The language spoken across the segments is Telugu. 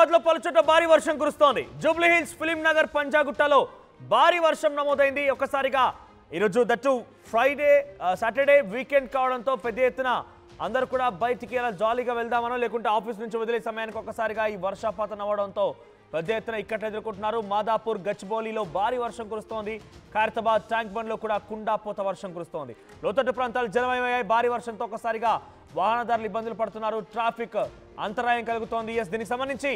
హైదరాబాద్ లో పలుచోట్ల భారీ వర్షం కురుస్తోంది. జూబ్లీ హిల్స్, ఫిలిం నగర్, పంజాగుట్టలో భారీ వర్షం నమోదైంది. ఒక్కసారిగా ఈరోజు దట్టు ఫ్రైడే సాటర్డే వీకెండ్ కావడంతో పెద్ద ఎత్తున అందరూ కూడా బయటికి ఎలా జాలీగా వెళ్దామనో లేకుంటే ఆఫీస్ నుంచి వదిలే సమయానికి ఒక్కసారిగా ఈ వర్షపాతం అవ్వడంతో పెద్ద ఎత్తున ఇక్కట్లు ఎదుర్కొంటున్నారు. మాదాపూర్, గచ్చిబౌలిలో భారీ వర్షం కురుస్తోంది. ఖైరతాబాద్, ట్యాంక్ బండ్లో కూడా కుండాపోత వర్షం కురుస్తోంది. లోతట్టు ప్రాంతాలు జలమయమయ్యాయి. భారీ వర్షంతో ఒక్కసారిగా వాహనదారులు ఇబ్బందులు పడుతున్నారు. ట్రాఫిక్ అంతరాయం కలుగుతోంది. దీనికి సంబంధించి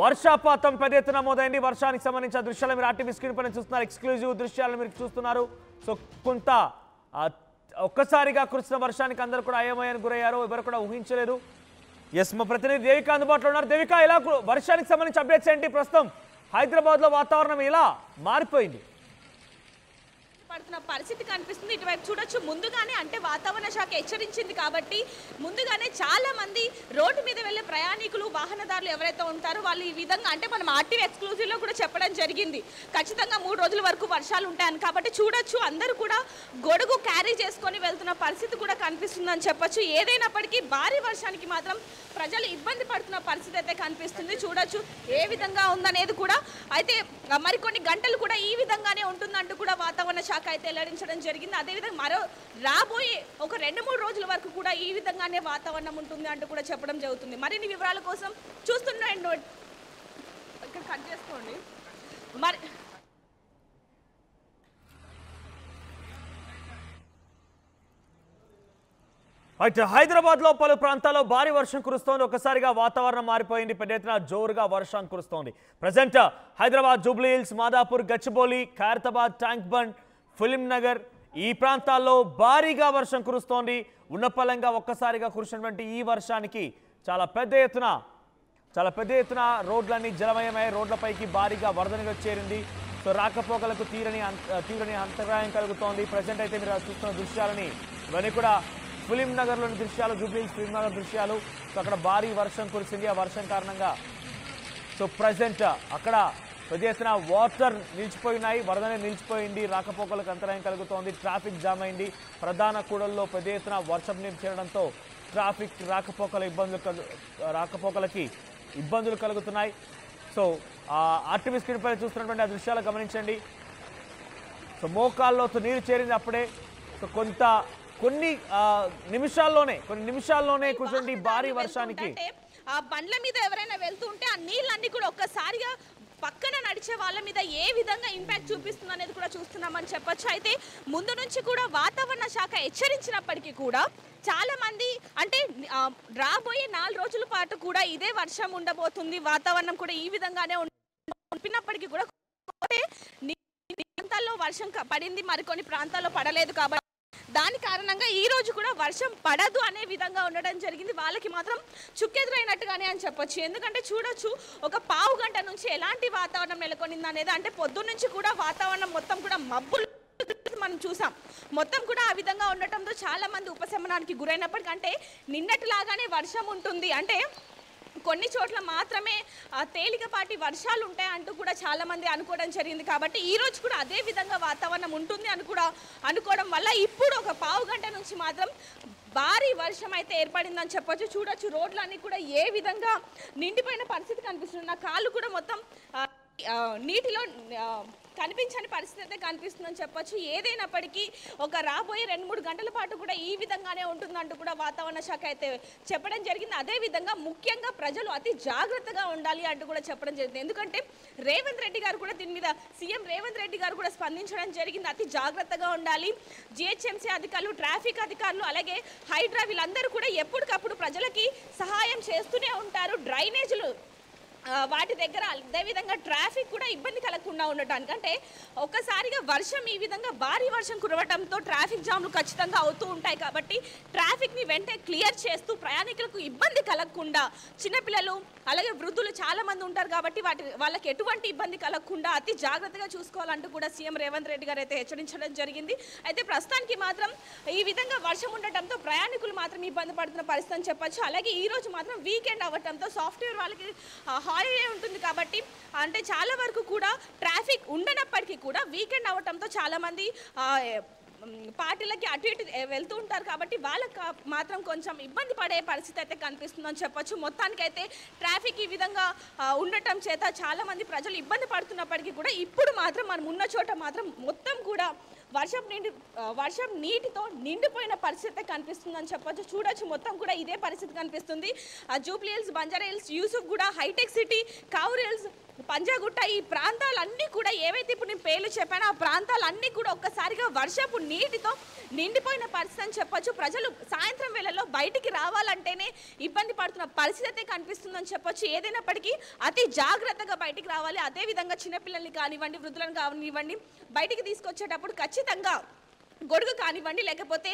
వర్షపాతం పెద్ద ఎత్తున నమోదైంది. వర్షానికి సంబంధించిన దృశ్యాలు మీరు ఆర్టీవీ స్క్రీన్ పైన చూస్తున్నారు. ఎక్స్క్లూజివ్ దృశ్యాలు మీరు చూస్తున్నారు. సో కొంత ఒక్కసారిగా కురిసిన వర్షానికి అందరూ కూడా అయోమయానికి గురయ్యారు. ఎవరు కూడా ఊహించలేరు. ఎస్, మా ప్రతినిధి దేవిక అందుబాటులో ఉన్నారు. దేవిక, ఎలా వర్షానికి సంబంధించి అప్డేట్స్ ఏంటి? ప్రస్తుతం హైదరాబాద్ లో వాతావరణం ఎలా మారిపోయింది? పడుతున్న పరిస్థితి కనిపిస్తుంది. ఇటువైపు చూడొచ్చు. ముందుగానే అంటే వాతావరణ శాఖ హెచ్చరించింది కాబట్టి ముందుగానే చాలా మంది రోడ్డు మీద వెళ్ళే ప్రయాణికులు, వాహనదారులు ఎవరైతే ఉంటారో వాళ్ళు ఈ విధంగా అంటే మనం ఆర్టీవీ ఎక్స్క్లూజివ్ లో కూడా చెప్పడం జరిగింది. ఖచ్చితంగా 3 రోజుల వరకు వర్షాలు ఉంటాయని. కాబట్టి చూడొచ్చు, అందరూ కూడా గొడుగు క్యారీ చేసుకొని వెళ్తున్న పరిస్థితి కూడా కనిపిస్తుందని చెప్పొచ్చు. ఏదైనప్పటికీ భారీ వర్షానికి మాత్రం ప్రజలు ఇబ్బంది పడుతున్న పరిస్థితి అయితే కనిపిస్తుంది. చూడొచ్చు ఏ విధంగా ఉందనేది కూడా. అయితే మరికొన్ని గంటలు కూడా ఈ విధంగానే ఉంటుందంటూ కూడా వాతావరణ శాఖ అయితే వెల్లడించడం జరిగింది. అదేవిధంగా మరో రాబోయే ఒక 2-3 రోజుల వరకు కూడా ఈ విధంగానే వాతావరణం ఉంటుంది అంటూ కూడా చెప్పడం జరుగుతుంది. మరిన్ని వివరాల కోసం చూస్తున్నాం. ఇక్కడ కట్ చేసుకోండి. మరి అయితే హైదరాబాద్ లో పలు ప్రాంతాల్లో భారీ వర్షం కురుస్తోంది. ఒక్కసారిగా వాతావరణం మారిపోయింది. పెద్ద ఎత్తున జోరుగా వర్షం కురుస్తోంది. Present Hyderabad, Jubilee hills, Madhapur, Gachibowli, Khairatabad, tank bund, film Nagar ఈ ప్రాంతాల్లో భారీగా వర్షం కురుస్తోంది. ఉన్నపలంగా ఒక్కసారిగా కురిసినటువంటి ఈ వర్షానికి చాలా పెద్ద ఎత్తున రోడ్లన్నీ జలమయమై రోడ్లపైకి భారీగా వరద నీరు చేరింది. సో రాకపోకలకు తీరని అంతరాయం కలుగుతోంది. ప్రజెంట్ అయితే మీరు చూస్తున్న దృశ్యాలని ఇవన్నీ కూడా ఫిలిం నగర్లోని దృశ్యాలు, జూబ్లీ హిల్స్, ఫిలిం నగర్ దృశ్యాలు. సో అక్కడ భారీ వర్షం కురిసింది. ఆ వర్షం కారణంగా సో ప్రజెంట్ అక్కడ పెద్ద ఎత్తున వాటర్ నిలిచిపోయినాయి. వరదనే నిలిచిపోయింది. రాకపోకలకు అంతరాయం కలుగుతోంది. ట్రాఫిక్ జామ్ అయింది. ప్రధాన కూడల్లో పెద్ద ఎత్తున వర్షం నీరు చేరడంతో ట్రాఫిక్ రాకపోకలకి ఇబ్బందులు కలుగుతున్నాయి. సో ఆర్టీవీ స్క్రీన్ పై చూస్తున్నటువంటి ఆ దృశ్యాలు గమనించండి. సో మోకాల్లోతో నీరు చేరింది అప్పుడే. సో కొన్ని నిమిషాల్లోనే కూర్చోండి భారీ వర్షానికి. ఆ బండ్ల మీద ఎవరైనా వెళ్తుంటే ఆ నీళ్ళన్నీ కూడా ఒక్కసారిగా పక్కన నడిచే వాళ్ళ మీద ఏ విధంగా ఇంపాక్ట్ చూపిస్తుంది అనేది కూడా చూస్తున్నామని చెప్పొచ్చు. అయితే ముందు నుంచి కూడా వాతావరణ శాఖ హెచ్చరించినప్పటికీ కూడా చాలా మంది అంటే రాబోయే 4 రోజుల పాటు కూడా ఇదే వర్షం ఉండబోతుంది, వాతావరణం కూడా ఈ విధంగానే ఉంటున్నప్పటికీ కూడా ప్రాంతాల్లో వర్షం పడింది, మరికొన్ని ప్రాంతాల్లో పడలేదు. కాబట్టి దాని కారణంగా ఈ రోజు కూడా వర్షం పడదు అనే విధంగా ఉండడం జరిగింది. వాళ్ళకి మాత్రం చుక్కెదురైనట్టుగానే అని చెప్పొచ్చు. ఎందుకంటే చూడొచ్చు, ఒక పావు గంట నుంచి ఎలాంటి వాతావరణం నెలకొనింది అనేది. అంటే పొద్దున్న నుంచి కూడా వాతావరణం మొత్తం కూడా మబ్బులు మనం చూసాం. మొత్తం కూడా ఆ విధంగా ఉండటంతో చాలా మంది ఉపశమనానికి గురైనప్పటికంటే నిన్నటిలాగానే వర్షం ఉంటుంది, అంటే కొన్ని చోట్ల మాత్రమే తేలికపాటి వర్షాలు ఉంటాయి అంటూ కూడా చాలా మంది అనుకోవడం జరిగింది. కాబట్టి ఈ రోజు కూడా అదే విధంగా వాతావరణం ఉంటుంది అని కూడా అనుకోవడం వల్ల ఇప్పుడు ఒక పావు గంట నుంచి మాత్రం భారీ వర్షం అయితే ఏర్పడిందని చెప్పొచ్చు. చూడొచ్చు, రోడ్లన్నీ కూడా ఏ విధంగా నిండిపోయిన పరిస్థితి కనిపిస్తుంది. నా కాళ్ళు కూడా మొత్తం నీటిలో కనిపించని పరిస్థితి అయితే కనిపిస్తుందని చెప్పొచ్చు. ఏదైనప్పటికీ ఒక రాబోయే 2-3 గంటల పాటు కూడా ఈ విధంగానే ఉంటుందంటూ కూడా వాతావరణ శాఖ అయితే చెప్పడం జరిగింది. అదేవిధంగా ముఖ్యంగా ప్రజలు అతి జాగ్రత్తగా ఉండాలి అంటూ కూడా చెప్పడం జరిగింది. ఎందుకంటే రేవంత్ రెడ్డి గారు కూడా దీని మీద సీఎం రేవంత్ రెడ్డి గారు కూడా స్పందించడం జరిగింది. అతి జాగ్రత్తగా ఉండాలి. జిహెచ్ఎంసీ అధికారులు, ట్రాఫిక్ అధికారులు, అలాగే హైడ్రా వీళ్ళందరూ కూడా ఎప్పటికప్పుడు ప్రజలకి సహాయం చేస్తూనే ఉంటారు. డ్రైనేజీలు వాటి దగ్గర అదేవిధంగా ట్రాఫిక్ కూడా ఇబ్బంది కలగకుండా ఉండటానికి. అంటే ఒక్కసారిగా వర్షం ఈ విధంగా భారీ వర్షం కురవడంతో ట్రాఫిక్ జామ్లు ఖచ్చితంగా అవుతూ ఉంటాయి. కాబట్టి ట్రాఫిక్ని వెంటనే క్లియర్ చేస్తూ ప్రయాణికులకు ఇబ్బంది కలగకుండా, చిన్నపిల్లలు అలాగే వృద్ధులు చాలా మంది ఉంటారు కాబట్టి వాళ్ళకి ఎటువంటి ఇబ్బంది కలగకుండా అతి జాగ్రత్తగా చూసుకోవాలంటూ కూడా సీఎం రేవంత్ రెడ్డి గారు అయితే హెచ్చరించడం జరిగింది. అయితే ప్రస్తుతానికి మాత్రం ఈ విధంగా వర్షం ఉండటంతో ప్రయాణికులు మాత్రం ఇబ్బంది పడుతున్న పరిస్థితి అని చెప్పొచ్చు. అలాగే ఈ రోజు మాత్రం వీకెండ్ అవ్వడంతో సాఫ్ట్వేర్ వాళ్ళకి హాలిడే ఉంటుంది కాబట్టి అంటే చాలా వరకు కూడా ట్రాఫిక్ ఉండనప్పటికీ కూడా వీకెండ్ అవ్వడంతో చాలా మంది పార్టీలకి అటు ఇటు వెళ్తూ ఉంటారు కాబట్టి వాళ్ళకి మాత్రం కొంచెం ఇబ్బంది పడే పరిస్థితి అయితే కనిపిస్తుందని చెప్పొచ్చు. మొత్తానికైతే ట్రాఫిక్ ఈ విధంగా ఉండటం చేత చాలామంది ప్రజలు ఇబ్బంది పడుతున్నప్పటికీ కూడా ఇప్పుడు మాత్రం మనం ఉన్న చోట మాత్రం మొత్తం కూడా వర్షం నీటితో నిండిపోయిన పరిస్థితి కనిపిస్తుందని చెప్పొచ్చు. చూడొచ్చు మొత్తం కూడా ఇదే పరిస్థితి కనిపిస్తుంది. Jubilee hills, Banjara hills, Yusuf గూడ, హైటెక్ సిటీ, కావూర్ హిల్స్, పంజాగుట్ట ఈ ప్రాంతాలన్నీ కూడా ఏవైతే ఇప్పుడు నేను పేర్లు చెప్పానో ఆ ప్రాంతాలన్నీ కూడా ఒక్కసారిగా వర్షపు నీటితో నిండిపోయిన పరిస్థితి అని చెప్పొచ్చు. ప్రజలు సాయంత్రం వేళల్లో బయటికి రావాలంటేనే ఇబ్బంది పడుతున్న పరిస్థితి అయితే కనిపిస్తుందని చెప్పొచ్చు. ఏదైనప్పటికీ అతి జాగ్రత్తగా బయటికి రావాలి. అదేవిధంగా చిన్నపిల్లల్ని కానివ్వండి, వృద్ధులను కానివ్వండి, బయటికి తీసుకొచ్చేటప్పుడు ఖచ్చితంగా గొడుగు కానివ్వండి, లేకపోతే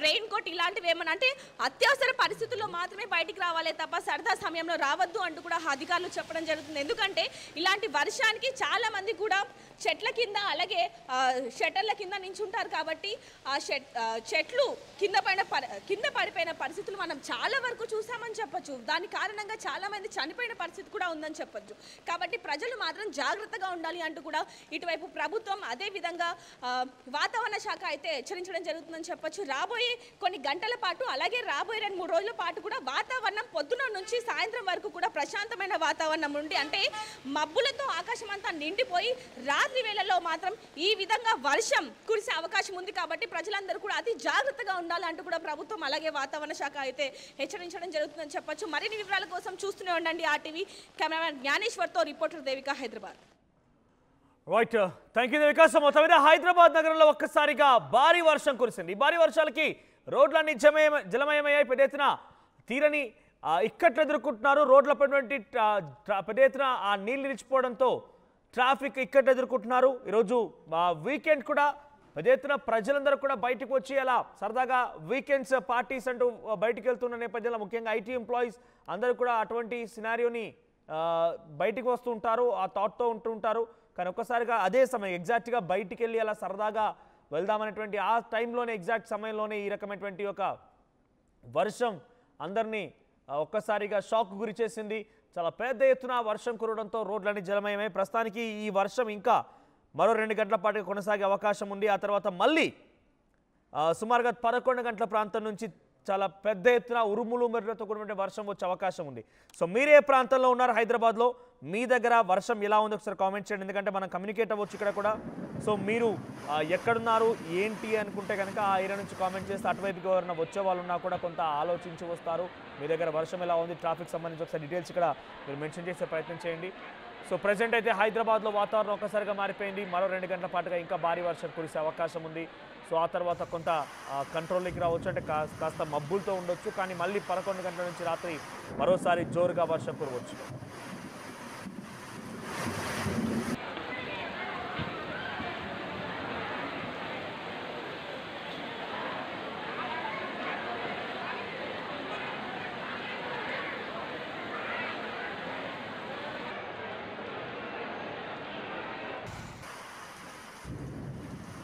రెయిన్ కోట్ ఇలాంటివి ఏమన్నా అంటే అత్యవసర పరిస్థితుల్లో మాత్రమే బయటికి రావాలి తప్ప సరదా సమయంలో రావద్దు అంటూ కూడా అధికారులు చెప్పడం జరుగుతుంది. ఎందుకంటే ఇలాంటి వర్షానికి చాలా మంది కూడా చెట్ల కింద అలాగే షట్టర్ల కింద నించుంటారు కాబట్టి ఆ చెట్లు కింద పడిపోయిన పరిస్థితులు మనం చాలా వరకు చూసామని చెప్పొచ్చు. దాని కారణంగా చాలా మంది చనిపోయిన పరిస్థితి కూడా ఉందని చెప్పొచ్చు. కాబట్టి ప్రజలు మాత్రం జాగ్రత్తగా ఉండాలి అంటూ కూడా ఇటువైపు ప్రభుత్వం అదేవిధంగా వాతావరణ శాఖ అయితే హెచ్చరించడం జరుగుతుందని చెప్పొచ్చు. రాబోయే కొన్ని గంటల పాటు అలాగే రాబోయే 2-3 రోజుల పాటు కూడా వాతావరణం పొద్దున నుంచి సాయంత్రం వరకు కూడా ప్రశాంతమైన వాతావరణం ఉండి అంటే మబ్బులతో ఆకాశం అంతా నిండిపోయి రాత్రి వేళల్లో మాత్రం ఈ విధంగా వర్షం కురిసే అవకాశం ఉంది. కాబట్టి ప్రజలందరూ కూడా అతి జాగ్రత్తగా ఉండాలంటూ కూడా ప్రభుత్వం అలాగే వాతావరణ శాఖ అయితే హెచ్చరించడం జరుగుతుందని చెప్పొచ్చు. మరిన్ని వివరాల కోసం చూస్తూనే ఉండండి RTV. కెమెరామెన్ జ్ఞానేశ్వర్తో reporter Devika, Hyderabad. Right, thank you Devika. So మొత్తం మీద హైదరాబాద్ నగరంలో ఒక్కసారిగా భారీ వర్షం కురిసింది. ఈ భారీ వర్షాలకి రోడ్లన్నీ జలమయమయ్యాయి. పెద్ద ఎత్తున తీరని ఇక్కట్లు ఎదుర్కొంటున్నారు. రోడ్లపైనటువంటి పెద్ద ఎత్తున ఆ నీళ్ళు నిలిచిపోవడంతో ట్రాఫిక్ ఇక్కట్లు ఎదుర్కొంటున్నారు. ఈరోజు వీకెండ్ కూడా పెద్ద ఎత్తున ప్రజలందరూ కూడా బయటకు వచ్చి అలా సరదాగా వీకెండ్స్ పార్టీస్ అంటూ బయటకు వెళ్తున్న నేపథ్యంలో ముఖ్యంగా IT ఎంప్లాయీస్ అందరూ కూడా అటువంటి సినారియోని బయటికి వస్తూ ఉంటారు, ఆ థాట్తో ఉంటూ ఉంటారు. కానీ ఒక్కసారిగా అదే సమయం ఎగ్జాక్ట్గా బయటికి వెళ్ళి అలా సరదాగా వెళ్దామనేటువంటి ఆ టైంలోనే ఎగ్జాక్ట్ సమయంలోనే ఈ రకమైనటువంటి ఒక వర్షం అందరినీ ఒక్కసారిగా షాక్ గురి చేసింది. చాలా పెద్ద ఎత్తున వర్షం కురవడంతో రోడ్లన్నీ జలమయమై ప్రస్తుతానికి ఈ వర్షం ఇంకా మరో 2 గంటల పాటు కొనసాగే అవకాశం ఉంది. ఆ తర్వాత మళ్ళీ సుమారుగా 11 గంటల ప్రాంతం నుంచి చాలా పెద్ద ఎత్తున ఉరుములు మెరుపులతో కూడిన వర్షం వచ్చే అవకాశం ఉంది. సో మీరే ప్రాంతంలో ఉన్నారు హైదరాబాద్లో, మీ దగ్గర వర్షం ఎలా ఉంది ఒకసారి కామెంట్ చేయండి. ఎందుకంటే మనం కమ్యూనికేట్ అవ్వచ్చు ఇక్కడ కూడా. సో మీరు ఎక్కడున్నారు ఏంటి అనుకుంటే కనుక ఆ ఏరియా నుంచి కామెంట్ చేస్తే అటువైపుకి ఎవరైనా వచ్చే వాళ్ళు ఉన్నా కూడా కొంత ఆలోచించి వస్తారు. మీ దగ్గర వర్షం ఎలా ఉంది, ట్రాఫిక్ సంబంధించి ఒకసారి డీటెయిల్స్ ఇక్కడ మీరు మెన్షన్ చేసే ప్రయత్నం చేయండి. సో ప్రజెంట్ అయితే హైదరాబాద్లో వాతావరణం ఒక్కసారిగా మారిపోయింది. మరో 2 గంటల పాటుగా ఇంకా భారీ వర్షం కురిసే అవకాశం ఉంది. సో ఆ తర్వాత కొంత కంట్రోల్లోకి రావచ్చు, అంటే కాస్త మబ్బులతో ఉండొచ్చు. కానీ మళ్ళీ 11 గంటల నుంచి రాత్రి మరోసారి జోరుగా వర్షం కురవచ్చు.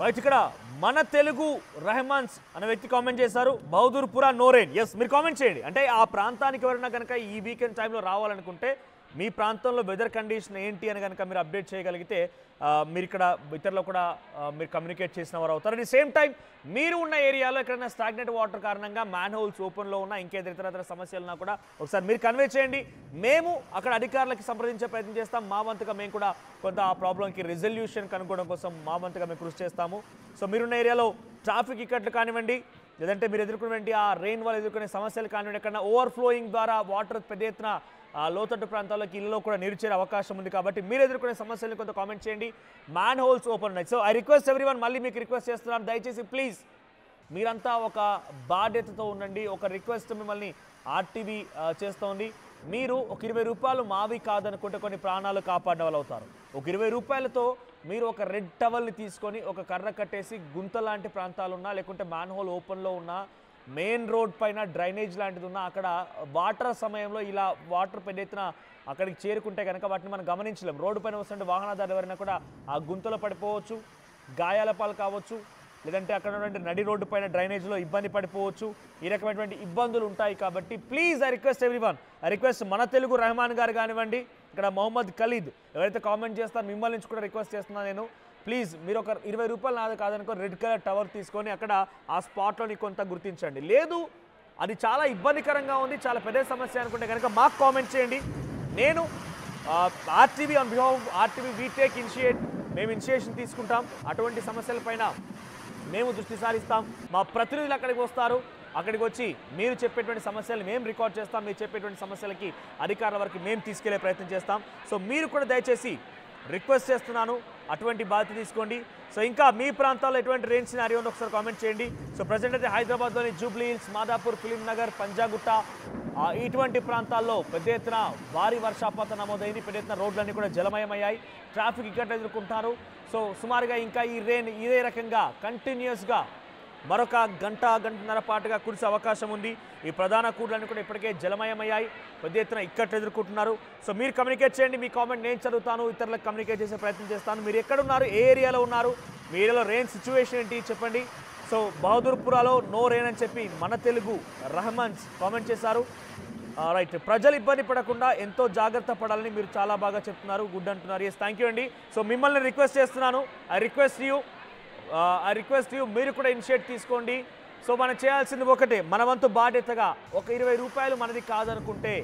రైట్, ఇక్కడ మన తెలుగు రెహమాన్స్ అనే వ్యక్తి కామెంట్ చేశారు, బహదూర్పురా నోరేన్. ఎస్, మీరు కామెంట్ చేయండి. అంటే ఆ ప్రాంతానికి ఎవరైనా కనుక ఈ వీకెండ్ టైంలో రావాలనుకుంటే మీ ప్రాంతంలో వెదర్ కండిషన్ ఏంటి అని కనుక మీరు అప్డేట్ చేయగలిగితే మీరు ఇక్కడ ఇతరులు కూడా మీరు కమ్యూనికేట్ చేసిన వారు అవుతారు. అట్ సేమ్ టైం మీరు ఉన్న ఏరియాలో ఎక్కడైనా స్టాగ్నెట్ వాటర్ కారణంగా మ్యాన్ హోల్స్ ఓపెన్లో ఉన్న ఇంకేదైనా ఇతర సమస్యలు ఉన్నా కూడా ఒకసారి మీరు కన్వే చేయండి. మేము అక్కడ అధికారులకి సంప్రదించే ప్రయత్నం చేస్తాం. మా వంతుగా మేము కూడా కొంత ఆ ప్రాబ్లంకి రిజల్యూషన్ కనుక్కోవడం కోసం మా వంతుగా మేము కృషి చేస్తాము. సో మీరున్న ఏరియాలో ట్రాఫిక్ ఇక్కట్లు కానివ్వండి, లేదంటే మీరు ఎదుర్కొనేటువంటి ఆ రెయిన్ వల్ల ఎదుర్కొనే సమస్యలు కానివ్వండి, ఎక్కడైనా ఓవర్ఫ్లోయింగ్ ద్వారా వాటర్ పెద్ద ఎత్తున లోతట్టు ప్రాంతాల్లోకి ఇళ్ళలో కూడా నీరు చేరే అవకాశం ఉంది. కాబట్టి మీరు ఎదుర్కొనే సమస్యలను కొంత కామెంట్ చేయండి. మ్యాన్ హోల్స్ ఓపెన్ ఉన్నాయి. సో ఐ రిక్వెస్ట్ ఎవ్రీవన్, మళ్ళీ మీకు రిక్వెస్ట్ చేస్తున్నాను, దయచేసి ప్లీజ్ మీరంతా ఒక బాధ్యతతో ఉండండి. ఒక రిక్వెస్ట్ మిమ్మల్ని RTV చేస్తోంది. మీరు ఒక 20 రూపాయలు మావి కాదనుకుంటే కొన్ని ప్రాణాలు కాపాడిన వాళ్ళు అవుతారు. ఒక 20 రూపాయలతో మీరు ఒక రెడ్ టవల్ని తీసుకొని ఒక కర్ర కట్టేసి గుంత లాంటి ప్రాంతాలు ఉన్నా, లేకుంటే మ్యాన్ హోల్ ఓపెన్లో ఉన్నా, మెయిన్ రోడ్ పైన డ్రైనేజ్ లాంటిది ఉన్నా, అక్కడ వాటర్ సమయంలో ఇలా వాటర్ పెద్ద ఎత్తున అక్కడికి చేరుకుంటే కనుక వాటిని మనం గమనించలేం. రోడ్డు పైన వస్తుంటే వాహనదారులు ఎవరైనా కూడా ఆ గుంతలో పడిపోవచ్చు, గాయాల పాలు కావచ్చు, లేదంటే అక్కడ ఉన్నటువంటి నడి రోడ్డు పైన డ్రైనేజ్లో ఇబ్బంది పడిపోవచ్చు. ఈ రకమైనటువంటి ఇబ్బందులు ఉంటాయి. కాబట్టి please I request everyone, I request మన తెలుగు రెహమాన్ గారు కానివ్వండి, ఇక్కడ మొహమ్మద్ ఖలీద్ ఎవరైతే కామెంట్ చేస్తారో మిమ్మల్ని నుంచి కూడా రిక్వెస్ట్ చేస్తున్నాను నేను, ప్లీజ్ మీరు ఒక 20 రూపాయలు నాది కాదనుకో రెడ్ కలర్ టవర్ తీసుకొని అక్కడ ఆ స్పాట్లోని కొంత గుర్తించండి. లేదు అది చాలా ఇబ్బందికరంగా ఉంది, చాలా పెద్ద సమస్య అనుకుంటే కనుక మాకు కామెంట్ చేయండి. నేను RTV on behalf RTV we take మేము ఇనిషియేషన్ తీసుకుంటాం. అటువంటి సమస్యలపైన మేము దృష్టి సారిస్తాం. మా ప్రతినిధులు అక్కడికి వస్తారు. అక్కడికి వచ్చి మీరు చెప్పేటువంటి సమస్యలు మేము రికార్డ్ చేస్తాం. మీరు చెప్పేటువంటి సమస్యలకి అధికారుల వరకు మేము తీసుకెళ్లే ప్రయత్నం చేస్తాం. సో మీరు కూడా దయచేసి రిక్వెస్ట్ చేస్తున్నాను, అటువంటి బాధ్యత తీసుకోండి. సో ఇంకా మీ ప్రాంతాల్లో ఎటువంటి రెయిన్ సినారియో ఉందో ఒకసారి కామెంట్ చేయండి. సో ప్రజెంట్ అయితే హైదరాబాద్లోని Jubilee hills, Madhapur, film Nagar, Panjagutta ఇటువంటి ప్రాంతాల్లో పెద్ద ఎత్తున భారీ వర్షపాతం నమోదైంది. పెద్ద ఎత్తున రోడ్లన్నీ కూడా జలమయమయ్యాయి. ట్రాఫిక్ ఇక్కట్లు ఎదుర్కొంటారు. సో సుమారుగా ఇంకా ఈ రెయిన్ ఇదే రకంగా కంటిన్యూస్గా మరొక గంటన్నర పాటుగా కురిసే అవకాశం ఉంది. ఈ ప్రధాన కూడలన్నీ కూడా ఇప్పటికే జలమయమయ్యాయి. పెద్ద ఎత్తున ఇక్కట్లు ఎదుర్కొంటున్నారు. సో మీరు కమ్యూనికేట్ చేయండి, మీ కామెంట్ నేను చదువుతాను, ఇతరులకు కమ్యూనికేట్ చేసే ప్రయత్నం చేస్తాను. మీరు ఎక్కడున్నారు, ఏ ఏరియాలో ఉన్నారు, మీ ఏరియాలో రెయిన్ సిచ్యువేషన్ ఏంటి చెప్పండి. సో బహదూర్పురాలో నో రెయిన్ అని చెప్పి మన తెలుగు రహమాన్స్ కామెంట్ చేశారు. రైట్, ప్రజలు ఇబ్బంది పడకుండా ఎంతో జాగ్రత్త పడాలని మీరు చాలా బాగా చెప్తున్నారు, గుడ్ అంటున్నారు. ఎస్, థ్యాంక్ యూ అండి. సో మిమ్మల్ని రిక్వెస్ట్ చేస్తున్నాను, ఐ రిక్వెస్ట్ యూ మీరు కూడా ఇనిషియేట్ తీసుకోండి. సో మనం చేయాల్సింది ఒకటే, మన వంతు బాధ్యతగా ఒక 20 రూపాయలు మనది కాదనుకుంటే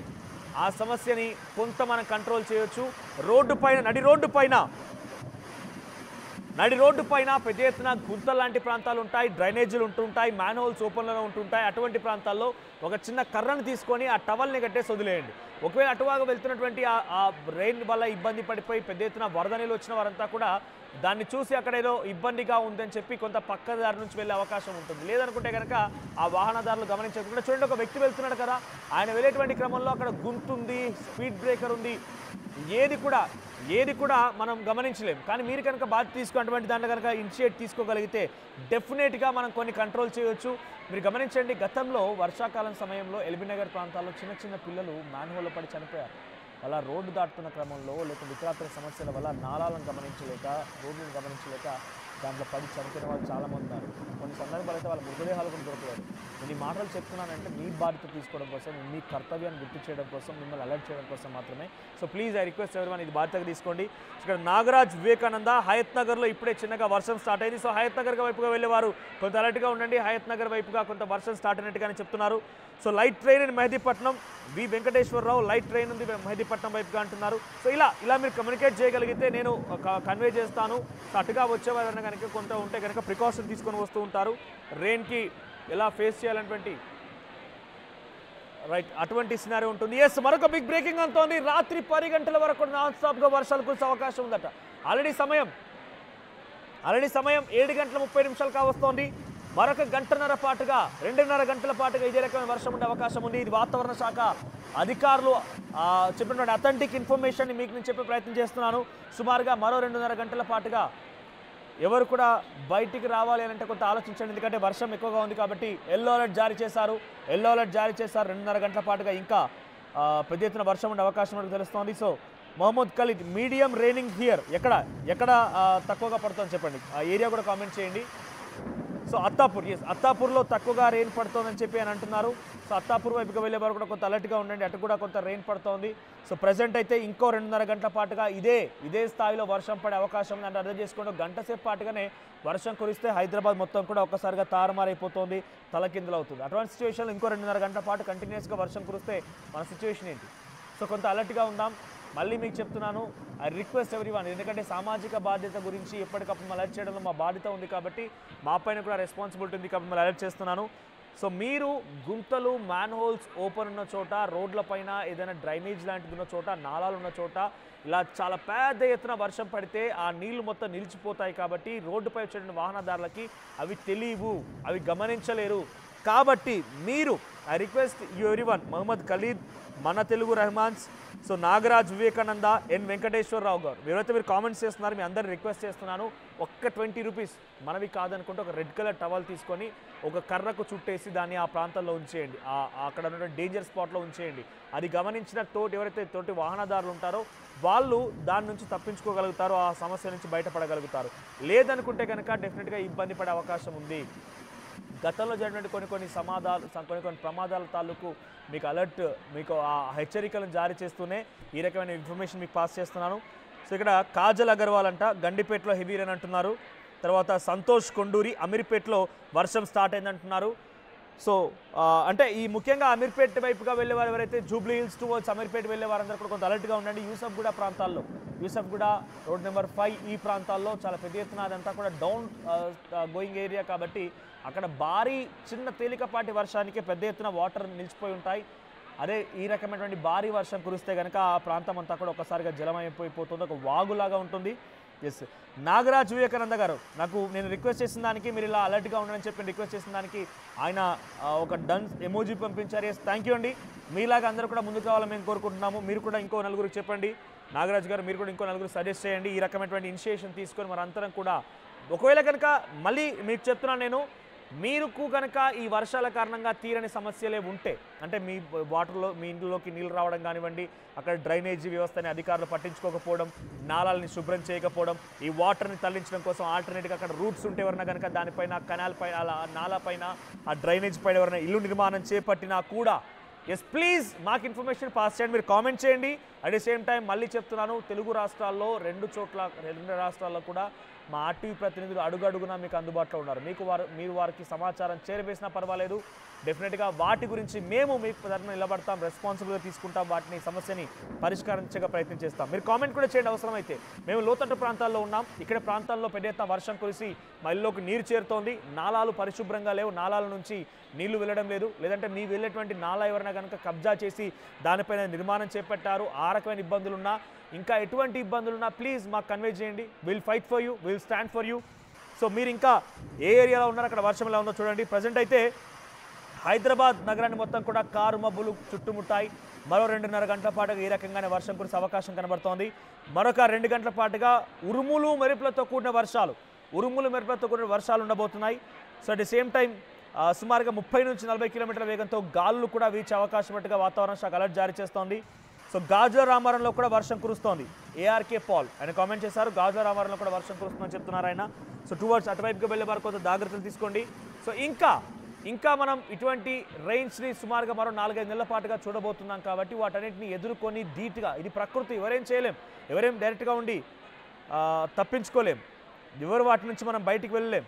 ఆ సమస్యని కొంత మనం కంట్రోల్ చేయొచ్చు. నడి రోడ్డు పైన పెద్ద ఎత్తున గుంతలు లాంటి ప్రాంతాలు ఉంటాయి, డ్రైనేజీలు ఉంటుంటాయి, మ్యాన్ హోల్స్ ఓపెన్లో ఉంటుంటాయి. అటువంటి ప్రాంతాల్లో ఒక చిన్న కర్రను తీసుకొని ఆ టవల్ని కట్టేసి వదిలేయండి. ఒకవేళ అటువాగా వెళ్తున్నటువంటి ఆ రెయిన్ వల్ల ఇబ్బంది పడిపోయి పెద్ద ఎత్తున వరద నీళ్ళు వచ్చిన వారంతా కూడా దాన్ని చూసి అక్కడ ఏదో ఇబ్బందిగా ఉందని చెప్పి కొంత పక్క దారి నుంచి వెళ్ళే అవకాశం ఉంటుంది. లేదనుకుంటే కనుక ఆ వాహనదారులు గమనించకుండా చూడండి, ఒక వ్యక్తి వెళ్తున్నాడు కదా, ఆయన వెళ్ళేటువంటి క్రమంలో అక్కడ గుంతుంది, స్పీడ్ బ్రేకర్ ఉంది, ఏది కూడా మనం గమనించలేం. కానీ మీరు కనుక బాధ్యత తీసుకున్నటువంటి దాంట్లో కనుక ఇనిషియేట్ తీసుకోగలిగితే డెఫినెట్గా మనం కొన్ని కంట్రోల్ చేయొచ్చు. మీరు గమనించండి, గతంలో వర్షాకాలం సమయంలో ఎల్బీనగర్ ప్రాంతాల్లో చిన్న పిల్లలు మ్యాన్హోల్లో పడి చనిపోయారు. అలా రోడ్డు దాటుతున్న క్రమంలో లేకపోతే ఇతరత్ర సమస్యల వల్ల నాళాలను గమనించలేక, రోడ్లను గమనించలేక దాంట్లో పడి చనిపోయిన వాళ్ళు చాలామంది ఉన్నారు. కొన్ని సందర్భాలు అయితే వాళ్ళ మృతదేహాలు కూడా దొరకలేదు. నేను ఈ మాటలు చెప్తున్నానంటే మీ బాధ్యత తీసుకోవడం కోసం, మీ కర్తవ్యాన్ని గుర్తు చేయడం కోసం, మిమ్మల్ని అలర్ట్ చేయడం కోసం మాత్రమే. So please I request everyone ఇది బాధ్యతగా తీసుకోండి. ఇక్కడ నాగరాజ్ వివేకానంద, హయత్ నగర్లో ఇప్పుడే చిన్నగా వర్షం స్టార్ట్ అయింది. సో హయత్ నగర్ వైపుగా వెళ్ళేవారు కొంత అలర్ట్గా ఉండండి. హయత్ నగర్ వైపుగా కొంత వర్షం స్టార్ట్ అయినట్టుగానే చెప్తున్నారు. So light train in Mehdipatnam, V Venkateswararao light train ఉంది మెహదీపట్నం వైపుగా అంటున్నారు. సో ఇలా మీరు కమ్యూనికేట్ చేయగలిగితే నేను కన్వే చేస్తాను. సో అటుగా వచ్చేవారన్నా కనుక కొంత ఉంటే కనుక ప్రికాషన్ తీసుకొని వస్తూ ఉంటారు, రెయిన్కి ఎలా ఫేస్ చేయాలన్నటువంటి రైట్ అటువంటి సినారీ ఉంటుంది. ఎస్, మరొక బిగ్ బ్రేకింగ్ అంతోంది. రాత్రి 10 గంటల వరకు నాన్ స్టాప్గా వర్షాలు కురిసే అవకాశం ఉందట. ఆల్రెడీ సమయం 7 గంటల 30 నిమిషాలు కావస్తోంది. మరొక 2.5 గంటల పాటుగా ఇదే రకమైన వర్షం ఉండే అవకాశం ఉంది. ఇది వాతావరణ శాఖ అధికారులు చెప్పినటువంటి అథెంటిక్ ఇన్ఫర్మేషన్ మీకు నేను చెప్పే ప్రయత్నం చేస్తున్నాను. సుమారుగా మరో 2.5 గంటల పాటుగా ఎవరు కూడా బయటికి రావాలి అని అంటే కొంత ఆలోచించండి. ఎందుకంటే వర్షం ఎక్కువగా ఉంది కాబట్టి ఎల్లో అలర్ట్ జారీ చేశారు. 2.5 గంటల పాటుగా ఇంకా పెద్ద ఎత్తున వర్షం ఉండే అవకాశం మనకు తెలుస్తోంది. So Mohammed Khalid, medium raining here, ఎక్కడ తక్కువగా పడుతుందని చెప్పండి, ఆ ఏరియా కూడా కామెంట్ చేయండి. సో అత్తాపూర్లో తక్కువగా రెయిన్ పడుతోందని చెప్పి అని అంటున్నారు. సో అత్తాపూర్ వైపుగా వెళ్ళే వారు కూడా కొంత అలర్ట్గా ఉండండి, అటు కూడా కొంత రెయిన్ పడుతోంది. సో ప్రజెంట్ అయితే ఇంకో 2.5 గంటల పాటుగా ఇదే స్థాయిలో వర్షం పడే అవకాశం ఉంది. అంటే అర్థం చేసుకోండి, గంట సేపు పాటుగానే వర్షం కురిస్తే హైదరాబాద్ మొత్తం కూడా ఒక్కసారిగా తారుమారైపోతుంది, తలకిందులు అవుతుంది. అటువంటి సిచ్యువేషన్లో ఇంకో 2.5 గంటల పాటు కంటిన్యూస్గా వర్షం కురిస్తే మన సిచ్యువేషన్ ఏంటి? సో కొంత అలర్ట్గా ఉందాం. మళ్ళీ మీకు చెప్తున్నాను, ఐ రిక్వెస్ట్ ఎవ్రీవన్, ఎందుకంటే సామాజిక బాధ్యత గురించి ఎప్పటికప్పుడు అలర్ట్ చేయడంలో మా బాధ్యత ఉంది కాబట్టి, మా పైన కూడా రెస్పాన్సిబిలిటీ ఉంది కాబట్టి మళ్ళీ అలర్ట్ చేస్తున్నాను. సో మీరు గుంతలు, మ్యాన్ హోల్స్ ఓపెన్ ఉన్న చోట, రోడ్ల పైన ఏదైనా డ్రైనేజ్ లాంటిది ఉన్న చోట, నాలాలు ఉన్న చోట ఇలా చాలా పెద్ద ఎత్తున వర్షం పడితే ఆ నీళ్లు మొత్తం నిలిచిపోతాయి. కాబట్టి రోడ్డుపై వచ్చే వాహనదారులకి అవి తెలియవు, అవి గమనించలేరు. కాబట్టి మీరు, I request you everyone, Mohammed Khalid, మన తెలుగు రహమాన్స్, సో నాగరాజ్ వివేకానంద, ఎన్ వెంకటేశ్వరరావు గారు, ఎవరైతే మీరు కామెంట్స్ చేస్తున్నారు మీ అందరిని రిక్వెస్ట్ చేస్తున్నాను, ఒక్క 20 రూపీస్ మనవి కాదనుకుంటే ఒక రెడ్ కలర్ టవల్ తీసుకొని ఒక కర్రకు చుట్టేసి దాన్ని ఆ ప్రాంతంలో ఉంచేయండి, అక్కడ ఉన్న డేంజర్ స్పాట్లో ఉంచేయండి. అది గమనించిన ఎవరైతే తోటి వాహనదారులు ఉంటారో వాళ్ళు దాని నుంచి తప్పించుకోగలుగుతారు, ఆ సమస్య నుంచి బయటపడగలుగుతారు. లేదనుకుంటే కనుక డెఫినెట్గా ఇబ్బంది పడే అవకాశం ఉంది. గతంలో జరిగినటువంటి కొన్ని ప్రమాదాల తాలూకు మీకు అలర్ట్, మీకు ఆ హెచ్చరికలను జారీ చేస్తూనే ఈ రకమైన ఇన్ఫర్మేషన్ మీకు పాస్ చేస్తున్నాను. సో ఇక్కడ కాజల్ అగర్వాల్ అంట గండిపేటలో హెవీ రెయిన్ అంటున్నారు. తర్వాత సంతోష్ కొండూరి అమీర్పేటలో వర్షం స్టార్ట్ అయిందంటున్నారు. సో అంటే ఈ ముఖ్యంగా అమీర్పేట్ వైపుగా వెళ్ళే వారు ఎవరైతే జూబ్లీ హిల్స్ టువర్డ్స్ అమీర్పేట్ వెళ్ళే వారందరూ కూడా కొంత అలర్ట్గా ఉండండి. యూసఫ్గూడ ప్రాంతాల్లో, యూసఫ్గూడ రోడ్ నెంబర్ 5 ఈ ప్రాంతాల్లో చాలా పెద్ద ఎత్తున అదంతా కూడా డౌన్ గోయింగ్ ఏరియా కాబట్టి అక్కడ భారీ చిన్న తేలికపాటి వర్షానికి పెద్ద ఎత్తున వాటర్ నిలిచిపోయి ఉంటాయి. అదే ఈ రకమైనటువంటి భారీ వర్షం కురిస్తే కనుక ఆ ప్రాంతం అంతా కూడా ఒక్కసారిగా జలమైపోతుంది, ఒక వాగులాగా ఉంటుంది. ఎస్, నాగరాజ్ వివేకానంద గారు నేను రిక్వెస్ట్ చేసిన దానికి మీరు ఇలా అలర్ట్గా ఉండని చెప్పి రిక్వెస్ట్ చేసిన దానికి ఆయన ఒక డన్ ఎమోజీ పంపించారు. ఎస్, థ్యాంక్ యూ అండి. మీలాగా అందరూ కూడా ముందుకు కావాలని మేము కోరుకుంటున్నాము. మీరు కూడా ఇంకో నలుగురికి చెప్పండి. నాగరాజ్ గారు మీరు కూడా ఇంకో నలుగురు సజెస్ట్ చేయండి. ఈ రకమైనటువంటి ఇనిషియేషన్ తీసుకొని మరి అందరం కూడా ఒకవేళ కనుక మళ్ళీ మీకు చెప్తున్నాను నేను, మీకు కనుక ఈ వర్షాల కారణంగా తీరని సమస్యలే ఉంటే, అంటే మీ వాటర్లో మీ ఇంట్లోకి నీళ్ళు రావడం కానివ్వండి, అక్కడ డ్రైనేజీ వ్యవస్థని అధికారులు పట్టించుకోకపోవడం, నాళాలని శుభ్రం చేయకపోవడం, ఈ వాటర్ని తరలించడం కోసం ఆల్టర్నేట్గా అక్కడ రూట్స్ ఉంటే ఎవరైనా కనుక దానిపైన కెనాల్ పైన అలా నాలా పైన ఆ డ్రైనేజ్ పైన ఎవరైనా ఇల్లు నిర్మాణం చేపట్టినా కూడా ఎస్ ప్లీజ్ మాకు ఇన్ఫర్మేషన్ పాస్ చేయండి, మీరు కామెంట్ చేయండి. అట్ ది సేమ్ టైం మళ్ళీ చెప్తున్నాను, తెలుగు రాష్ట్రాల్లో రెండు రాష్ట్రాల్లో కూడా మా ఆర్టీవీ ప్రతినిధులు అడుగడుగునా మీకు అందుబాటులో ఉన్నారు. మీరు వారికి సమాచారం చేరవేసినా పర్వాలేదు, డెఫినెట్గా వాటి గురించి మేము మీకు తరఫున నిలబడతాం, రెస్పాన్సిబుల్గా తీసుకుంటాం, వాటిని సమస్యని పరిష్కరించగా ప్రయత్నం చేస్తాం. మీరు కామెంట్ కూడా చేయండి అవసరమైతే. మేము లోతట్టు ప్రాంతాల్లో ఉన్నాం, ఇక్కడ ప్రాంతాల్లో పెద్ద ఎత్తున వర్షం కురిసి మా ఇల్లులోకి నీరు చేరుతోంది, నాలాలు పరిశుభ్రంగా లేవు, నాలాల నుంచి నీళ్లు వెళ్ళడం లేదు, లేదంటే మీ వెళ్ళేటువంటి నాలా ఎవరైనా కనుక కబ్జా చేసి దానిపైన నిర్మాణం చేపట్టారు, ఆ రకమైన ఇబ్బందులున్నా, ఇంకా ఎటువంటి ఇబ్బందులున్నా ప్లీజ్ మాకు కన్వే చేయండి. Will fight for you, will stand for you. So మీరు ఇంకా ఏ ఏరియాలో ఉన్నారో అక్కడ వర్షం ఎలా ఉందో చూడండి. ప్రజెంట్ అయితే హైదరాబాద్ నగరాన్ని మొత్తం కూడా కారు మబ్బులు చుట్టుముట్టాయి. మరో 2.5 గంటల పాటుగా ఈ రకంగానే వర్షం కురిసే అవకాశం కనబడుతోంది. మరొక 2 గంటల పాటుగా ఉరుములు మెరుపులతో కూడిన వర్షాలు ఉండబోతున్నాయి. So at the same time సుమారుగా 30 నుంచి 40 కిలోమీటర్ల వేగంతో గాలులు కూడా వీచే అవకాశం ఉన్నట్టుగా వాతావరణ శాఖ అలర్ట్ జారీ చేస్తోంది. సో గాజుల రామారంలో కూడా వర్షం కురుస్తోంది. ఏఆర్కే పాల్ ఆయన కామెంట్ చేశారు, గాజుల రామారంలో కూడా వర్షం కురుస్తుందని చెప్తున్నారు ఆయన. సో టువర్డ్స్ అటువైపుగా వెళ్ళే వారు కొంత జాగ్రత్తలు తీసుకోండి. సో ఇంకా మనం ఇటువంటి రెయిన్స్ని సుమారుగా మరో 4-5 నెలల పాటుగా చూడబోతున్నాం కాబట్టి వాటన్నిటిని ఎదుర్కొని ధీటుగా, ఇది ప్రకృతి, ఎవరేం చేయలేం, ఎవరేం డైరెక్ట్గా ఉండి తప్పించుకోలేం, ఎవరు వాటి నుంచి మనం బయటికి వెళ్ళలేం.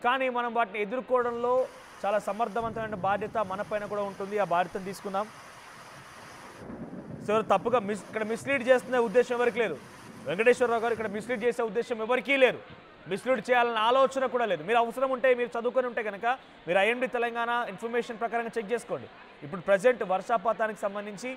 కానీ మనం వాటిని ఎదుర్కోవడంలో చాలా సమర్థవంతమైన బాధ్యత మనపైన కూడా ఉంటుంది. ఆ బాధ్యతను తీసుకుందాం. సో తప్పుగా ఇక్కడ మిస్లీడ్ చేస్తున్న ఉద్దేశం ఎవరికి లేదు. వెంకటేశ్వరరావు గారు ఇక్కడ మిస్లీడ్ చేసే ఉద్దేశం ఎవరికీ లేదు, మిస్లీడ్ చేయాలన్న ఆలోచన కూడా లేదు. మీరు అవసరం ఉంటే, మీరు చదువుకొని ఉంటే కనుక మీరు ఐఎండీ తెలంగాణ ఇన్ఫర్మేషన్ ప్రకారంగా చెక్ చేసుకోండి. ఇప్పుడు ప్రజెంట్ వర్షాపాతానికి సంబంధించి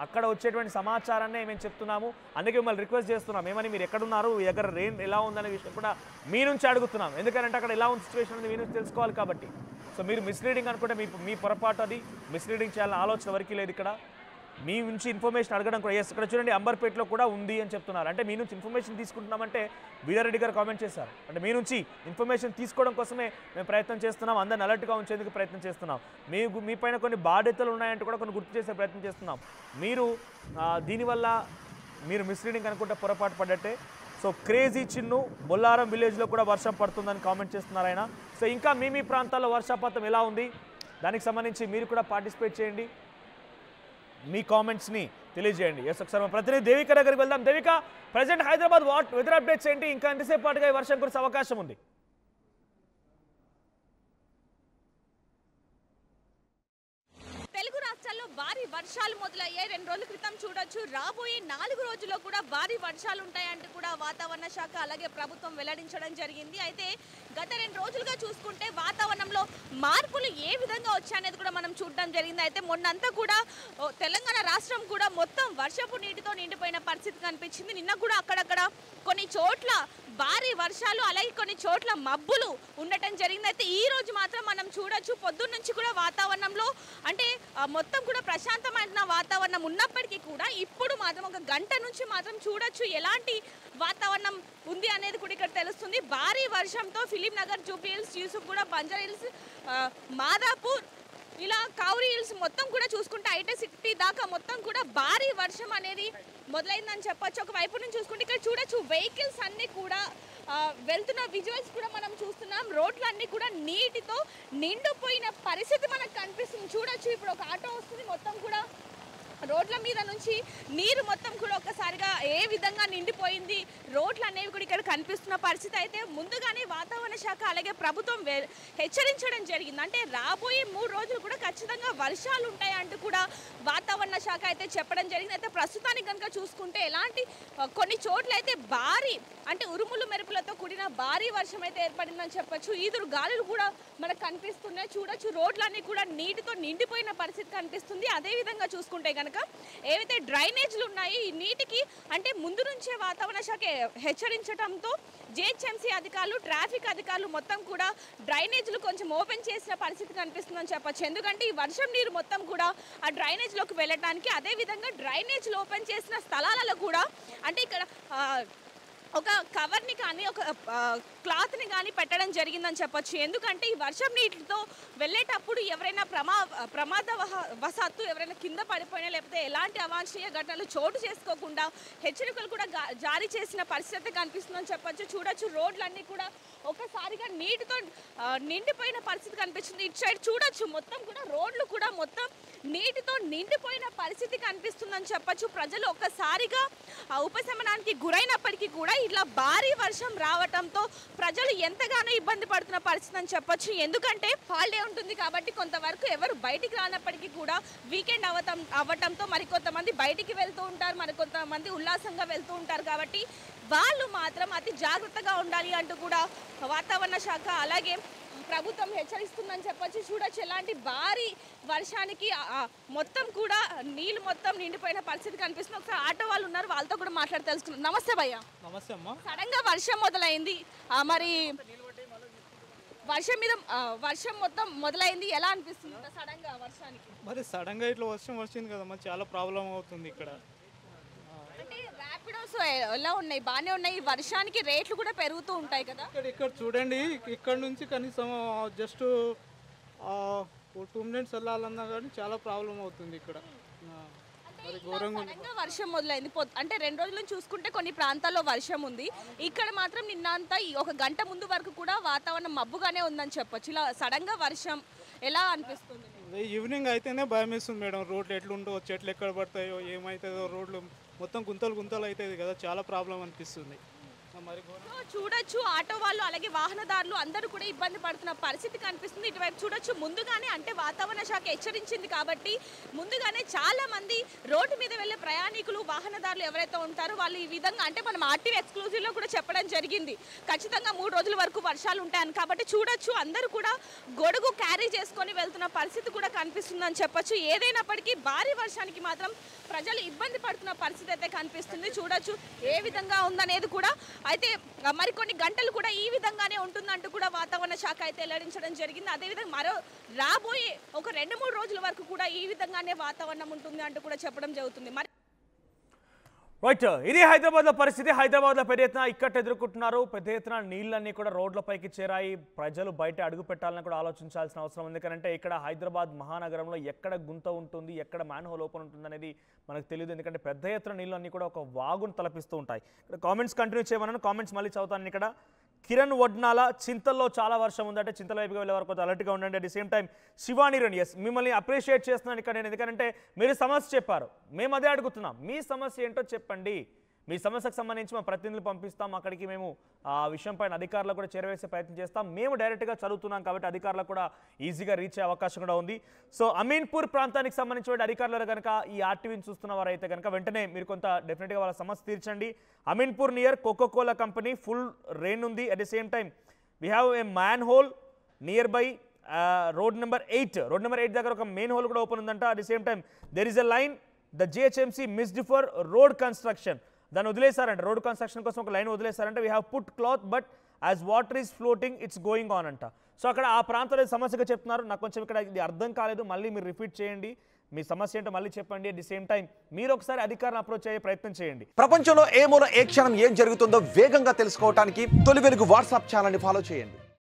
అక్కడ వచ్చేటువంటి సమాచారాన్ని మేము చెప్తున్నాము. అందుకే మిమ్మల్ని రిక్వెస్ట్ చేస్తున్నాం, ఏమని మీరు ఎక్కడున్నారు, మీ దగ్గర రెయిన్ ఎలా ఉందనే విషయం కూడా మీ నుంచి అడుగుతున్నాం. ఎందుకంటే అక్కడ ఎలా ఉంది సిచ్యువేషన్ అనేది మీ నుంచి తెలుసుకోవాలి కాబట్టి. సో మీరు మిస్లీడింగ్ అనుకుంటే మీ పొరపాటు, అది మిస్లీడింగ్ చేయాలన్న ఆలోచన ఎవరికీ లేదు. ఇక్కడ మీ నుంచి ఇన్ఫర్మేషన్ అడగడం కూడా, ఎస్ ఇక్కడ చూడండి అంబర్పేటలో కూడా ఉంది అని చెప్తున్నారు. అంటే మీ నుంచి ఇన్ఫర్మేషన్ తీసుకుంటున్నామంటే వీరారెడ్డి గారు కామెంట్ చేశారు, అంటే మీ నుంచి ఇన్ఫర్మేషన్ తీసుకోవడం కోసమే మేము ప్రయత్నం చేస్తున్నాం, అందరిని అలర్ట్గా ఉంచేందుకు ప్రయత్నం చేస్తున్నాం. మీ పైన కొన్ని బాధ్యతలు ఉన్నాయంటే కూడా కొన్ని గుర్తు చేసే ప్రయత్నం చేస్తున్నాం. దీనివల్ల మీరు మిస్లీడింగ్ అనుకుంటే పొరపాటు పడ్డట్టే. సో క్రేజీ చిన్ను బొల్లారం విలేజ్లో కూడా వర్షం పడుతుందని కామెంట్ చేస్తున్నారు ఆయన. సో ఇంకా మీ ప్రాంతాల్లో వర్షపాతం ఎలా ఉంది, దానికి సంబంధించి మీరు కూడా పార్టిసిపేట్ చేయండి, మీ కామెంట్స్ని తెలియజేయండి. ఎస్, ఒకసారి మా ప్రతినిధి దేవిక దగ్గరికి వెళ్దాం. Devika, present Hyderabad weather updates ఏంటి, ఇంకా ఎంతసేపు పాటుగా ఈ వర్షం కురిసే అవకాశం ఉంది? తెలుగు రాష్ట్రాల్లో భారీ వర్షాలు మొదలయ్యాయి. 2 రోజుల క్రితం చూడొచ్చు. రాబోయే 4 రోజుల్లో కూడా భారీ వర్షాలు ఉంటాయంటూ కూడా వాతావరణ శాఖ అలాగే ప్రభుత్వం వెల్లడించడం జరిగింది. అయితే గత 2 రోజులుగా చూసుకుంటే వాతావరణంలో మార్పులు ఏ విధంగా వచ్చాయనేది కూడా మనం చూడడం జరిగింది. అయితే మొన్నంతా కూడా తెలంగాణ రాష్ట్రం కూడా మొత్తం వర్షపు నీటితో నిండిపోయిన పరిస్థితి కనిపించింది. నిన్న కూడా అక్కడక్కడ కొన్ని చోట్ల భారీ వర్షాలు, అలాగే కొన్ని చోట్ల మబ్బులు ఉండటం జరిగింది. అయితే ఈ రోజు మాత్రం మనం చూడొచ్చు, పొద్దున్న నుంచి కూడా వాతావరణంలో అంటే మొత్తం కూడా ప్రశాంతమైన వాతావరణం ఉన్నప్పటికీ కూడా ఇప్పుడు మాత్రం 1 గంట నుంచి మాత్రం చూడొచ్చు ఎలాంటి వాతావరణం ఉంది అనేది కూడా ఇక్కడ తెలుస్తుంది. భారీ వర్షంతో film Nagar, Jubilee hills, Yousufguda, Banjara hills, Madhapur, ఇలా కౌరీ హిల్స్ మొత్తం కూడా చూసుకుంటే ఐటీ సిటీ దాకా మొత్తం కూడా భారీ వర్షం అనేది మొదలైందని చెప్పొచ్చు. ఒకవైపు నుంచి చూసుకుంటే ఇక్కడ చూడొచ్చు వెహికల్స్ అన్నీ కూడా వెళ్తున్న విజువల్స్ కూడా మనం చూస్తున్నాం. రోడ్లన్నీ కూడా నీటితో నిండిపోయిన పరిస్థితి మనకు కనిపిస్తుంది. చూడొచ్చు, ఇప్పుడు ఒక ఆటో వస్తుంది, మొత్తం కూడా రోడ్ల మీద నుంచి నీరు మొత్తం కూడా ఒక్కసారిగా ఏ విధంగా నిండిపోయింది, రోడ్లు అనేవి కూడా ఇక్కడ కనిపిస్తున్న పరిస్థితి అయితే ముందుగానే వాతావరణ శాఖ అలాగే ప్రభుత్వం హెచ్చరించడం జరిగింది. అంటే రాబోయే 3 రోజులు కూడా ఖచ్చితంగా వర్షాలు ఉంటాయంటూ కూడా వాతావరణ శాఖ అయితే చెప్పడం జరిగింది. అయితే ప్రస్తుతానికి కనుక చూసుకుంటే ఎలాంటి కొన్ని చోట్ల అయితే భారీ అంటే ఉరుములు మెరుపులతో కూడిన భారీ వర్షం అయితే ఏర్పడిందని చెప్పొచ్చు. ఈదురు గాలులు కూడా మనకు కనిపిస్తున్నాయి. చూడొచ్చు రోడ్లన్నీ కూడా నీటితో నిండిపోయిన పరిస్థితి కనిపిస్తుంది. అదేవిధంగా చూసుకుంటే కనుక ఏవైతే డ్రైనేజ్లు ఉన్నాయి ఈ నీటికి అంటే ముందు నుంచే వాతావరణ శాఖ హెచ్చరించడంతో జిహెచ్ఎంసీ అధికారులు ట్రాఫిక్ అధికారులు మొత్తం కూడా డ్రైనేజ్లు కొంచెం ఓపెన్ చేసిన పరిస్థితి కనిపిస్తుందని చెప్పొచ్చు. ఎందుకంటే ఈ వర్షం నీరు మొత్తం కూడా ఆ డ్రైనేజ్లోకి వెళ్ళడానికి, అదేవిధంగా డ్రైనేజ్లు ఓపెన్ చేసిన స్థలాలలో కూడా అంటే ఇక్కడ ఒక కవర్ని కానీ ఒక క్లాత్ని కానీ పెట్టడం జరిగిందని చెప్పొచ్చు. ఎందుకంటే ఈ వర్షం నీటితో వెళ్ళేటప్పుడు ఎవరైనా ప్రమాదవశాత్తు ఎవరైనా కింద పడిపోయినా లేకపోతే ఎలాంటి అవాంఛనీయ ఘటనలు చోటు చేసుకోకుండా హెచ్చరికలు కూడా జారీ చేసిన పరిస్థితి కనిపిస్తుందని చెప్పొచ్చు. చూడొచ్చు రోడ్లన్నీ కూడా ఒకసారిగా నీటితో నిండిపోయిన పరిస్థితి కనిపిస్తుంది. ఇటు సైడ్ చూడొచ్చు మొత్తం కూడా రోడ్లు కూడా మొత్తం నీటితో నిండిపోయిన పరిస్థితి కనిపిస్తుందని చెప్పొచ్చు. ప్రజలు ఒక్కసారిగా ఉపశమనానికి గురైనప్పటికీ కూడా ఇట్లా భారీ వర్షం రావడంతో ప్రజలు ఎంతగానో ఇబ్బంది పడుతున్న పరిస్థితి అని చెప్పొచ్చు. ఎందుకంటే హాలిడే ఉంటుంది కాబట్టి కొంతవరకు ఎవరు బయటికి రానప్పటికీ కూడా వీకెండ్ అవ్వటంతో మరికొంతమంది బయటికి వెళ్తూ ఉంటారు, మరికొంతమంది ఉల్లాసంగా వెళ్తూ ఉంటారు. కాబట్టి వాళ్ళు మాత్రం అతి జాగ్రత్తగా ఉండాలి అంటూ కూడా వాతావరణ శాఖ అలాగే ప్రభుత్వం హెచ్చరిస్తుందని చెప్పొచ్చు. చూడొచ్చు ఎలాంటి భారీ వర్షానికి మొత్తం కూడా నీళ్ళు మొత్తం నిండిపోయిన పరిస్థితి కనిపిస్తుంది. ఒకసారి ఆటో వాళ్ళు ఉన్నారు, వాళ్ళతో కూడా మాట్లాడి తెలుసుకున్నాం. నమస్తే భయ్య. నమస్తే అమ్మా. సడన్ గా వర్షం మొదలైంది, మరి వర్షం మొత్తం మొదలైంది, ఎలా అనిపిస్తుంది సడన్ గా వర్షానికి? మరి సడన్ గా ఇట్లా వర్షం వచ్చింది కదమ్మా, చాలా ప్రాబ్లం అవుతుంది ఇక్కడ. అంటే ర్యాపిడోస్ ఎలా ఉన్నాయి? బాగానే ఉన్నాయి. వర్షానికి రేట్లు కూడా పెరుగుతూ ఉంటాయి కదా. ఇక్కడ చూడండి, ఇక్కడ నుంచి కనీసం జస్ట్ 2 మినిట్స్ వెళ్ళాలన్నా కానీ చాలా ప్రాబ్లం అవుతుంది ఇక్కడ. మరి ఘోరంగా వర్షం మొదలైంది. అంటే 2 రోజుల నుంచి చూసుకుంటే కొన్ని ప్రాంతాల్లో వర్షం ఉంది. ఇక్కడ మాత్రం నిన్నంతా 1 గంట ముందు వరకు కూడా వాతావరణం మబ్బుగానే ఉందని చెప్పొచ్చు. ఇలా సడన్ గా వర్షం ఎలా అనిపిస్తుంది? ఈవినింగ్ అయితేనే భయం వేస్తుంది మేడం. రోడ్లు ఎట్లుంటో, చెట్లు ఎక్కడ పడతాయో, ఏమవుతుందో, రోడ్లు మొత్తం గుంతలు అవుతుంది కదా, చాలా ప్రాబ్లం అనిపిస్తుంది. మరి చూడొచ్చు ఆటో వాళ్ళు అలాగే వాహనదారులు అందరూ కూడా ఇబ్బంది పడుతున్న పరిస్థితి కనిపిస్తుంది. ఇటువైపు చూడొచ్చు ముందుగానే అంటే వాతావరణ శాఖ హెచ్చరించింది కాబట్టి ముందుగానే చాలా మంది రోడ్డు మీద వెళ్ళే ప్రయాణికులు వాహనదారులు ఎవరైతే ఉంటారో వాళ్ళు ఈ విధంగా అంటే మనం ఆర్టీవీ ఎక్స్క్లూజివ్లో కూడా చెప్పడం జరిగింది ఖచ్చితంగా 3 రోజుల వరకు వర్షాలు ఉంటాయని. కాబట్టి చూడొచ్చు అందరూ కూడా గొడుగు క్యారీ చేసుకొని వెళ్తున్న పరిస్థితి కూడా కనిపిస్తుందని చెప్పొచ్చు. ఏదైనప్పటికీ భారీ వర్షానికి మాత్రం ప్రజలు ఇబ్బంది పడుతున్న పరిస్థితి అయితే కనిపిస్తుంది. చూడొచ్చు ఏ విధంగా ఉందనేది కూడా. అయితే మరికొన్ని గంటలు కూడా ఈ విధంగానే ఉంటుందంటూ కూడా వాతావరణ శాఖ అయితే వెల్లడించడం జరిగింది. అదేవిధంగా రాబోయే ఒక 2-3 రోజుల వరకు కూడా ఈ విధంగానే వాతావరణం ఉంటుంది అంటూ కూడా చెప్పడం జరుగుతుంది. మరి రైట్, ఇది హైదరాబాద్లో పరిస్థితి. హైదరాబాద్లో పెద్ద ఎత్తున ఇక్కట్లు ఎదుర్కొంటున్నారు. పెద్ద ఎత్తున నీళ్ళన్నీ కూడా రోడ్లపైకి చేరాయి. ప్రజలు బయట అడుగు పెట్టాలని కూడా ఆలోచించాల్సిన అవసరం ఉంది. ఎందుకంటే ఇక్కడ హైదరాబాద్ మహానగరంలో ఎక్కడ గుంత ఉంటుంది, ఎక్కడ మ్యాన్ హోల్ ఓపెన్ ఉంటుంది అనేది మనకు తెలియదు. ఎందుకంటే పెద్ద ఎత్తున నీళ్ళన్నీ కూడా ఒక వాగును తలపిస్తూ ఉంటాయి. ఇక్కడ కామెంట్స్ కంటిన్యూ చేయమన్నాను, కామెంట్స్ మళ్ళీ చదువుతాను. ఇక్కడ కిరణ్ వడ్నాల, చింతల్లో చాలా వర్షం ఉందంటే చింతల వైపుగా వెళ్ళే వరకు అలర్ట్గా ఉండండి. అట్ ది సేమ్ టైం శివానీరన్, ఎస్ మిమ్మల్ని అప్రిషియేట్ చేస్తున్నాను ఇక్కడ నేను. ఎందుకంటే మీరు సమస్య చెప్పారు, మేము అదే అడుగుతున్నాం. మీ సమస్య ఏంటో చెప్పండి. మీ సమస్యకు సంబంధించి మా ప్రతినిధులు పంపిస్తాం, అక్కడికి మేము ఆ విషయం పైన అధికారులకు కూడా చేరవేసే ప్రయత్నం చేస్తాం. మేము డైరెక్ట్గా చదువుతున్నాం కాబట్టి అధికారులకు కూడా ఈజీగా రీచ్ అయ్యే అవకాశం కూడా ఉంది. సో అమీన్పూర్ ప్రాంతానికి సంబంధించిన అధికారులు కనుక ఈ ఆర్టీవీని చూస్తున్న వారైతే కనుక వెంటనే మీరు కొంత డెఫినెట్గా వాళ్ళ సమస్య తీర్చండి. Ameenpur near Coca-Cola company full rain ఉంది. At the same time we have a manhole nearby road number 8 దగ్గర ఒక మెయిన్ హోల్ కూడా ఓపెన్ ఉందంట. At the same time there is a line the GHMC missed for road construction. దాన్ని వదిలేశారంట, రోడ్ కన్స్ట్రక్షన్ కోసం ఒక లైన్ వదిలేశారంటే we have put cloth but as water is floating it's going on అంట. సో అక్కడ ఆ ప్రాంతంలో సమస్యగా చెప్తున్నారు. నాకు కొంచెం ఇక్కడ ఇది అర్థం కాలేదు, మళ్ళీ మీరు రిపీట్ చేయండి. మీ సమస్య ఏంటో మళ్ళీ చెప్పండి. అట్ ది సేమ్ టైం మీరు ఒకసారి అధికారులను అప్రోచ్ అయ్యే ప్రయత్నం చేయండి. ప్రపంచంలో ఏ మూల ఏ క్షణం ఏం జరుగుతుందో వేగంగా తెలుసుకోవడానికి తొలి వెలుగు వాట్సాప్ ఛానల్ని ఫాలో చేయండి.